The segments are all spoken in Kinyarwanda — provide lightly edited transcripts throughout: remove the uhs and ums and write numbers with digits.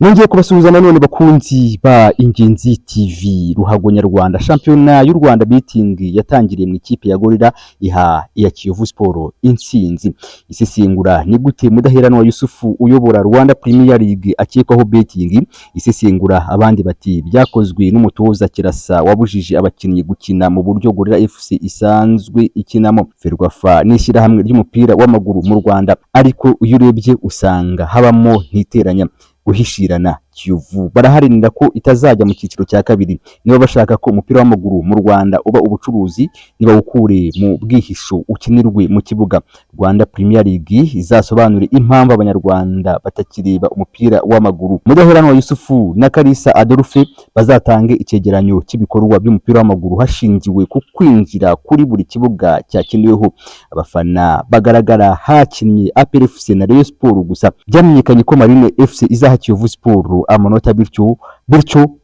Nongeye kubasuhuza nanone bakunzi ba Ingenzi TV. Ruhago Nyarwanda shampiyona y'u Rwanda betting yatangiriye mu ikipe ya Gorilla iha iya Kiyovu Sport intsinzi. Isesengura ni gute Mudaheranwa Yusufu uyobora Rwanda Premier League akekwaho betting. Isesengura abandi bati byakozwe n'umutoza Kirasa wabujije abakinnyi gukina mu buryo Gorilla FC isanzwe ikinamo. Ferwafa n'ishyira hamwe ry'umupira w'amaguru mu Rwanda, ariko uyu urebye usanga habamo ntiteranya guhishirana. Kiyovu baraharanira ko itazajya mu cyiciro cya kabiri, niba bashaka ko umupira w'amaguru mu Rwanda uba ubucuruzi niba ukure mu bwihisho ukinirwe mu kibuga. Rwanda Premier League izasobanura impamvu abanyarwanda batakireba umupira w'amaguru. Mudaheranwa Yusufu na Kalisa Adolphe bazatange icyegeranyo cy'ibikorwa by'umupira w'amaguru hashingiwe ku kwinjira kuri buri kibuga cyakiniweho. Abafana bagaragara hakinnye APR FC na Rayon Sport gusa. Byamenyekanye ko Marine FC izaha Kiyovu Sport amanota bityo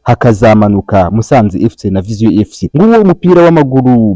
hakazamanuka Musanze FC na Vision FC. Nguwo umupira w'amaguru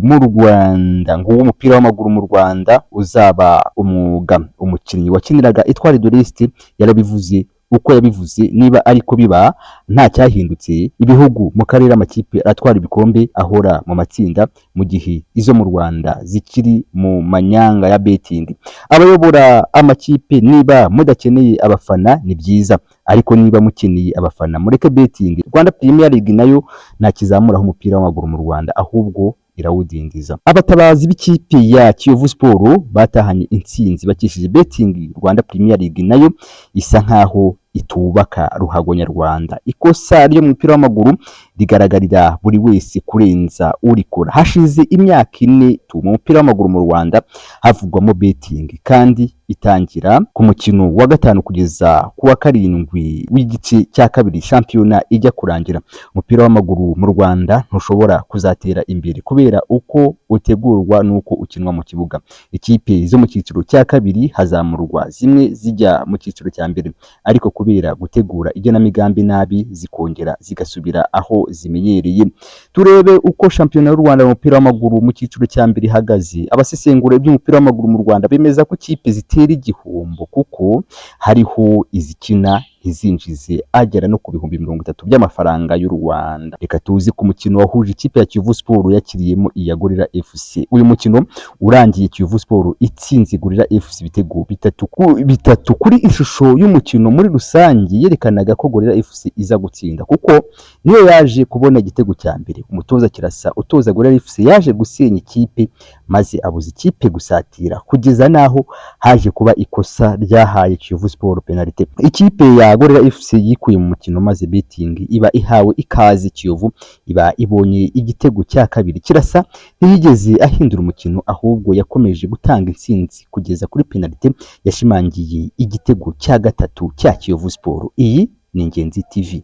mu Rwanda uzaba umwuga. Umukinnyi wakiniraga Etoile de l'Est yarabivuze uko yabivuze, niba ariko biba nta cyahindutse. Ibihugu mu karere amakipe atwara ibikombe ahora mu matsinda, mu gihe izo mu Rwanda zikiri mu manyanga ya betting. Abayobora amakipe niba mudakeneye abafana ni byiza, ariko niba mukeneye abafana mureke betting. Rwanda Premier League nayo nta kizamuraho umupira w'amaguru mu Rwanda, ahubwo irawudindiza. Abatabazi b'ikipe ya Kiyovu Sport batahanye intsinzi bakishije betting. Rwanda Premier League nayo isa nkaho itubaka Ruhago Nyarwanda. Ikosa ryo mu mupira w'amaguru rigaragarira buri wese kurenza urikora. Hashize imyaka 4 mu mupira w'amaguru mu Rwanda havugwamo betting, kandi itangira ku mukino wa 5 kugeza ku wa 7 w'igice cya kabiri shampiyona ijya kurangira. Umupira w'amaguru mu Rwanda ntushobora kuzatera imbere kubera uko utegurwa nuko ukinwa mu kibuga. Ikipe zo mu cyiciro cya kabiri hazamurwa zimwe zijya mu cyiciro cya mbere, ariko kubera gutegura igenamigambi nabi zikongera zigasubira aho zimenyereye. Turebe uko shampiyona y'u Rwanda mu mupira w'amaguru mu cyiciro cya mbere ihagaze. Abasesengura by'umupira w'amaguru mu Rwanda bemeza ko ikipe zitera igihombo kuko hariho izikina izinjize agera no ku bihumbi 30 by'amafaranga y'u Rwanda. Reka tuzi ku mukino wahuje ikipe ya Kiyovu Sport yakiriyemo iya Gorilla FC. Uyu mukino urangiye Kiyovu Sport itsinze Gorilla FC ibitego 3 kuri ishusho y'umukino muri rusange yerekanaga ko Gorilla FC iza gutsinda, kuko niyo yaje kubona igitego cya mbere. Umutoza Kirasa utoza Gorilla FC yaje gusenya ikipe maze abuza ikipe gusatira kugeza naho haje kuba ikosa ryahaye Kiyovu Sport penalty. Ikipe ya Gorilla FC yikuye mu mukino maze betting iba ihawe ikaze. Kiyovu iba ibonye igitego cya kabiri. Kirasa ntiyigeze ahindura umukino, ahubwo yakomeje gutanga intsinzi kugeza kuri penalty yashimangiye igitego cya 3 cya Kiyovu Sport. Iyi ni Ingenzi TV.